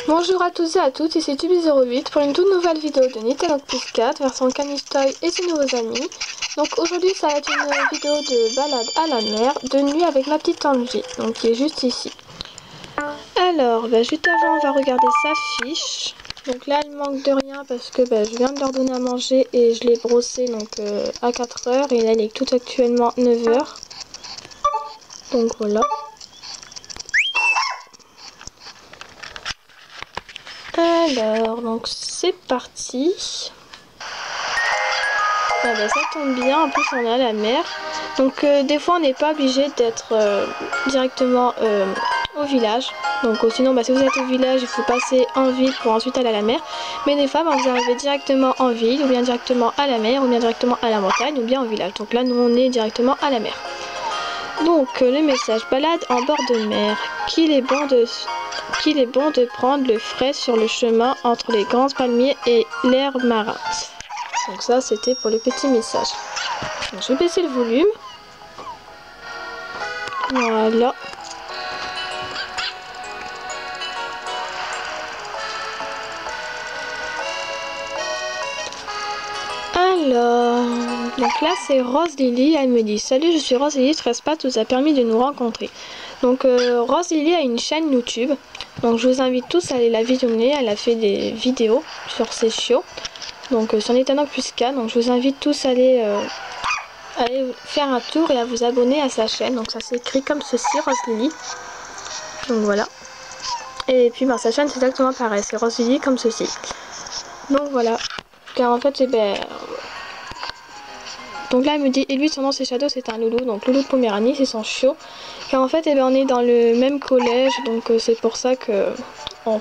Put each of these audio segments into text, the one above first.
Bonjour à tous et à toutes, ici Tubi08 pour une toute nouvelle vidéo de Nintendo Plus 4 version Canistoy et ses nouveaux amis. Donc aujourd'hui ça va être une vidéo de balade à la mer, de nuit avec ma petite Angie, donc qui est juste ici. Alors, juste avant on va regarder sa fiche. Donc là elle manque de rien parce que je viens de leur donner à manger et je l'ai brossé donc à 4 h et là il est tout actuellement 9 h. Donc voilà. Alors, donc c'est parti. Ça tombe bien, en plus on est à la mer. Donc des fois on n'est pas obligé d'être directement au village. Donc sinon si vous êtes au village il faut passer en ville pour ensuite aller à la mer. Mais des fois vous arrivez directement en ville ou bien directement à la mer ou bien directement à la montagne ou bien au village. Donc là nous on est directement à la mer. Donc le message: balade en bord de mer, qu'il est bon de prendre le frais sur le chemin entre les grands palmiers et l'air marin. Donc ça c'était pour le petit message. Donc, je vais baisser le volume. Voilà. Alors, donc là c'est Rose Lily, elle me dit: salut, je suis Rose Lily, Trespass nous a permis de nous rencontrer. Donc Rose Lily a une chaîne YouTube, donc je vous invite tous à aller la visionner. Elle a fait des vidéos sur ses chiots, donc sur Nintendo Plus 4, donc je vous invite tous à aller faire un tour et à vous abonner à sa chaîne. Donc ça s'écrit comme ceci, Rose Lily. Donc voilà. Et puis sa chaîne c'est exactement pareil, c'est Rose Lily comme ceci. Donc voilà. Car en fait donc là elle me dit: et lui son nom c'est Shadow, c'est un loulou, donc loulou de Poméranie, c'est son chiot. Car en fait on est dans le même collège, donc c'est pour ça que on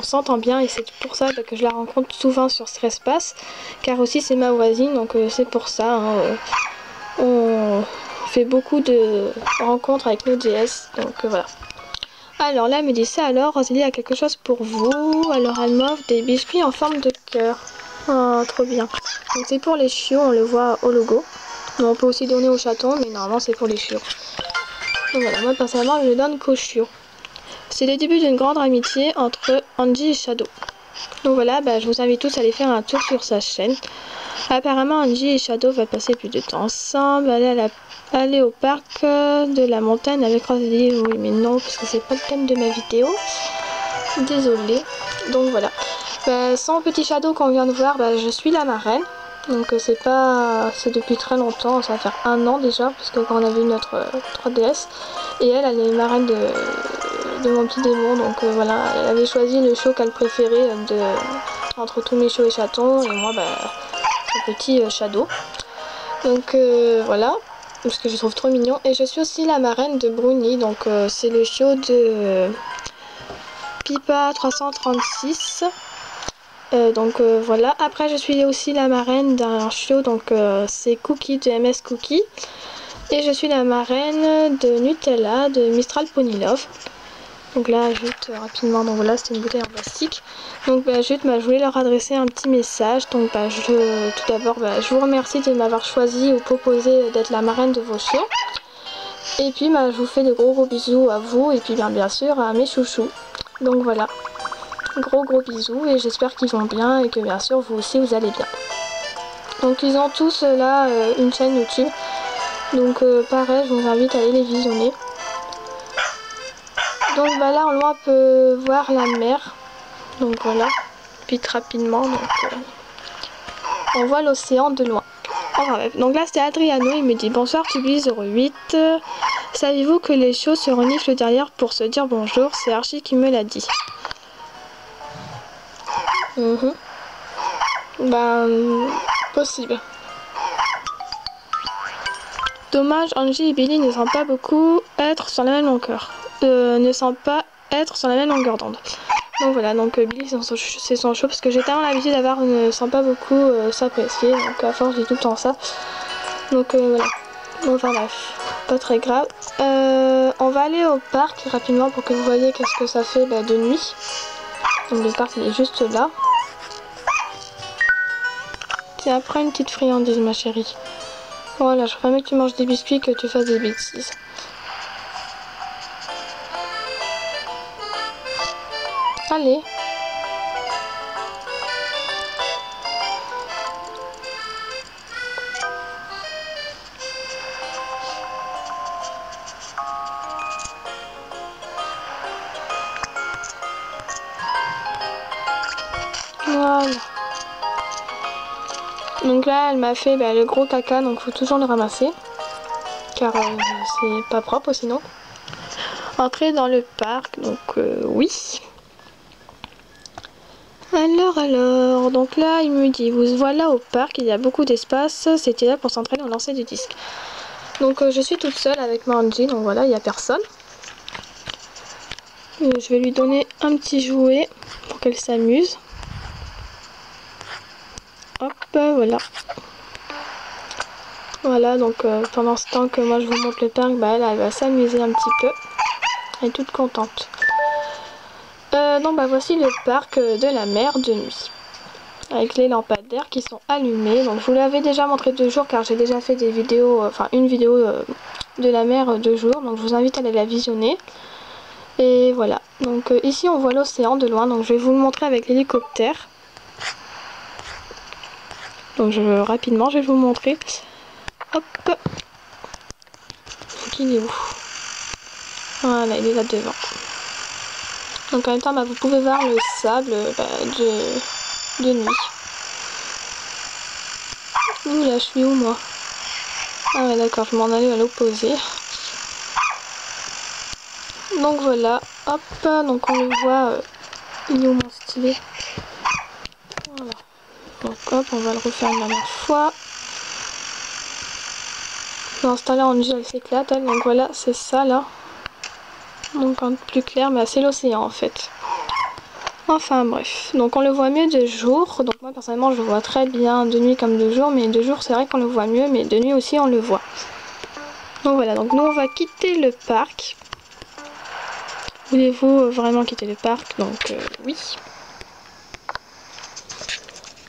s'entend bien et c'est pour ça que je la rencontre souvent sur Trespass, car aussi c'est ma voisine, donc c'est pour ça on fait beaucoup de rencontres avec nos GS, donc voilà. Alors là elle me dit: ça alors, Rosalie a quelque chose pour vous. Alors elle m'offre des biscuits en forme de cœur. Oh, trop bien. Donc c'est pour les chiots, on le voit au logo. On peut aussi donner aux chatons, mais normalement c'est pour les chiots. Donc voilà, moi personnellement je le donne qu'aux chiots. C'est le début d'une grande amitié entre Angie et Shadow. Donc voilà, je vous invite tous à aller faire un tour sur sa chaîne. Apparemment Angie et Shadow vont passer plus de temps ensemble, aller au parc de la montagne avec Rosalie. Oui mais non, parce que c'est pas le thème de ma vidéo. Désolée. Donc voilà. Sans petit Shadow qu'on vient de voir, je suis la marraine. Donc c'est depuis très longtemps, ça va faire 1 an déjà, parce que quand on avait eu notre 3DS. Et elle est marraine de mon petit démon, donc voilà, elle avait choisi le chiot qu'elle préférait entre tous mes chiots et chatons, et moi le petit Shadow. Donc voilà, parce que je trouve trop mignon. Et je suis aussi la marraine de Bruni, donc c'est le chiot de Pipa 336. Donc voilà, après je suis aussi la marraine d'un chiot, donc c'est Cookie de MS Cookie. Et je suis la marraine de Nutella de Mistral Pony Love. Donc là juste rapidement, donc voilà, c'était une bouteille en plastique. Donc je voulais leur adresser un petit message. Donc tout d'abord je vous remercie de m'avoir choisi ou proposé d'être la marraine de vos chiots. Et puis je vous fais de gros bisous à vous et puis bien sûr à mes chouchous. Donc voilà. Gros bisous et j'espère qu'ils vont bien et que bien sûr vous aussi vous allez bien. Donc ils ont tous là une chaîne YouTube. Donc pareil, je vous invite à aller les visionner. Donc là en loin on peut voir la mer. Donc voilà, vite rapidement. Donc on voit l'océan de loin. Enfin bref, donc là c'était Adriano, il me dit: bonsoir Tubi08. Savez-vous que les chiots se reniflent derrière pour se dire bonjour? C'est Archie qui me l'a dit. Possible. Dommage, Angie et Billy ne semblent pas beaucoup être sur la même longueur. D'onde. Donc voilà, donc Billy c'est son show, parce que j'ai tellement l'habitude d'avoir ne sent pas beaucoup s'apprécier, donc à force j'ai tout le temps ça. Donc voilà. Enfin bref, pas très grave. On va aller au parc rapidement pour que vous voyez qu'est-ce que ça fait de nuit. Donc le parc il est juste là. Tiens, après une petite friandise ma chérie. Voilà, je préfère mieux que tu manges des biscuits que tu fasses des bêtises. Allez. Voilà. Donc là, elle m'a fait le gros caca, donc faut toujours le ramasser. Car c'est pas propre sinon. Entrer dans le parc, donc oui. Alors, donc là il me dit, vous voilà au parc, il y a beaucoup d'espace, c'était là pour s'entraîner au lancer du disque. Donc je suis toute seule avec ma Angie, donc voilà, il n'y a personne. Je vais lui donner un petit jouet pour qu'elle s'amuse. Hop, voilà. Voilà, donc pendant ce temps que moi je vous montre le parc, elle va s'amuser un petit peu. Elle est toute contente. Donc voici le parc de la mer de nuit. Avec les lampadaires qui sont allumés. Donc je vous l'avais déjà montré 2 jours car j'ai déjà fait des vidéos, une vidéo de la mer 2 jours. Donc je vous invite à aller la visionner. Et voilà. Donc ici on voit l'océan de loin. Donc je vais vous le montrer avec l'hélicoptère. Donc rapidement je vais vous le montrer. Hop. Donc il est où? Voilà, il est là devant. Donc en même temps vous pouvez voir le sable de nuit. Ouh là je suis où moi? Ah ouais d'accord, je m'en allais à l'opposé. Donc voilà, hop, donc on le voit, il est où mon stylet? Voilà. Donc hop, on va le refaire une dernière fois. Dans ce temps-là, elle s'éclate, donc voilà, c'est ça là. Donc un peu plus clair, mais c'est l'océan en fait. Enfin bref, donc on le voit mieux de jour. Donc moi personnellement je le vois très bien de nuit comme de jour, mais de jour c'est vrai qu'on le voit mieux, mais de nuit aussi on le voit. Donc voilà, donc nous on va quitter le parc. Voulez-vous vraiment quitter le parc? Donc oui.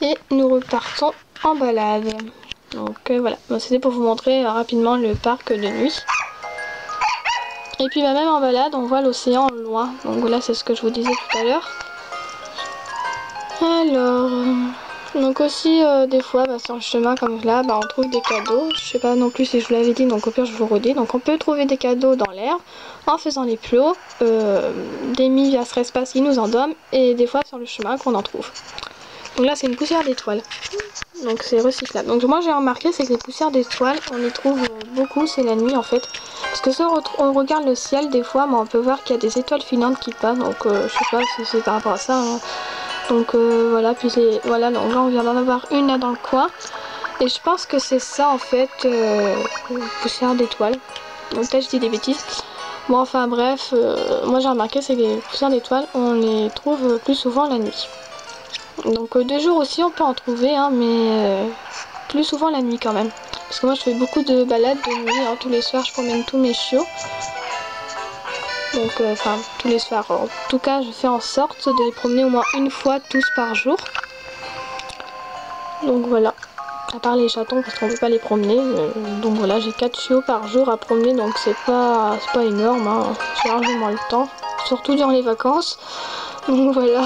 Et nous repartons en balade. Donc voilà, c'était pour vous montrer rapidement le parc de nuit. Et puis même en balade, on voit l'océan loin. Donc voilà, c'est ce que je vous disais tout à l'heure. Alors, donc aussi des fois sur le chemin comme là, on trouve des cadeaux. Je sais pas non plus si je vous l'avais dit, donc au pire je vous redis. Donc on peut trouver des cadeaux dans l'air en faisant les plots, des via ce espace qui nous en donnent, et des fois sur le chemin qu'on en trouve. Donc là c'est une poussière d'étoiles, donc c'est recyclable. Donc moi j'ai remarqué c'est que les poussières d'étoiles on y trouve beaucoup, c'est la nuit en fait. Parce que si on regarde le ciel des fois, on peut voir qu'il y a des étoiles filantes qui passent, donc je sais pas si c'est par rapport à ça. Hein. Donc voilà, puis voilà, donc là on vient d'en avoir une là dans le coin. Et je pense que c'est ça en fait, poussière d'étoiles. Donc peut-être je dis des bêtises. Bon enfin bref, moi j'ai remarqué c'est que les poussières d'étoiles on les trouve plus souvent la nuit. Donc de jour aussi on peut en trouver, hein, mais plus souvent la nuit quand même. Parce que moi je fais beaucoup de balades de nuit, hein, tous les soirs je promène tous mes chiots. Donc tous les soirs, en tout cas je fais en sorte de les promener au moins une fois tous par jour. Donc voilà, à part les chatons parce qu'on ne peut pas les promener. Donc voilà, j'ai 4 chiots par jour à promener, donc c'est pas énorme, hein. J'ai largement le temps, surtout durant les vacances. Donc voilà.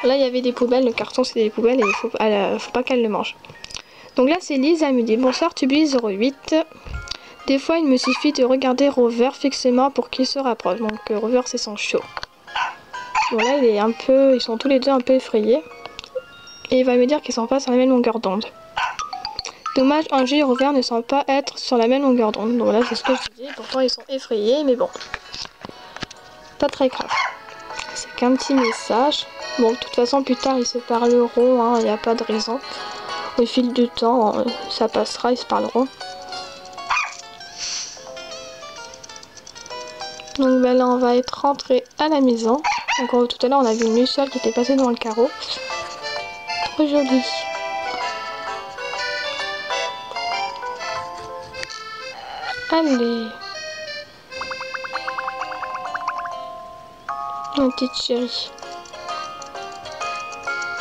Là il y avait des poubelles, le carton c'est des poubelles et il faut pas qu'elle le mange. Donc là c'est Lise, elle me dit bonsoir Tubi 08. Des fois il me suffit de regarder Rover fixement pour qu'il se rapproche. Donc Rover c'est son chiot. Bon là ils sont tous les deux un peu effrayés. Et il va me dire qu'ils sont pas sur la même longueur d'onde. Dommage, Angie et Rover ne semblent pas être sur la même longueur d'onde. Donc là c'est ce que je disais, pourtant ils sont effrayés, mais bon. Pas très grave. C'est qu'un petit message. Bon de toute façon plus tard ils se parleront, hein, il n'y a pas de raison. Au fil du temps ça passera, ils se parleront. Donc là on va être rentré à la maison. Donc tout à l'heure on a vu une luciole qui était passée devant le carreau. Trop jolie. Allez. Ma petite chérie.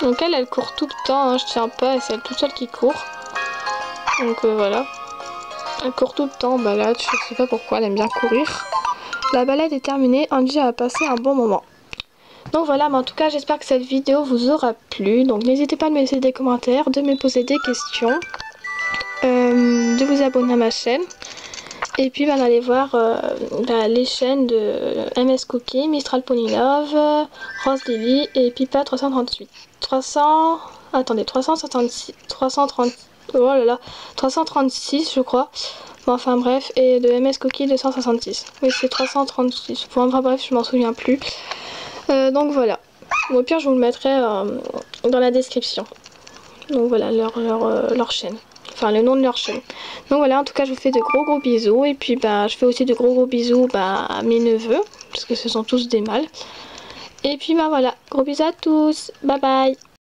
Donc elle court tout le temps, hein, je tiens pas, c'est elle toute seule qui court. Donc voilà. Elle court tout le temps en balade, je sais pas pourquoi, elle aime bien courir. La balade est terminée, Angie a passé un bon moment. Donc voilà, mais en tout cas j'espère que cette vidéo vous aura plu. Donc n'hésitez pas à me laisser des commentaires, de me poser des questions, de vous abonner à ma chaîne. Et puis d'aller voir les chaînes de MS Cookie, Mistral Pony Love, Rose Lily et Pipa 338. 336 je crois. Bon, enfin bref, et de MS Cookie 266. Oui, c'est 336. Bon, enfin bref, je m'en souviens plus. Donc voilà. Au pire, je vous le mettrai dans la description. Donc voilà, leur chaîne. Enfin, le nom de leur chaîne. Donc voilà, en tout cas, je vous fais de gros bisous. Et puis, je fais aussi de gros bisous à mes neveux. Parce que ce sont tous des mâles. Et puis, voilà. Gros bisous à tous. Bye bye.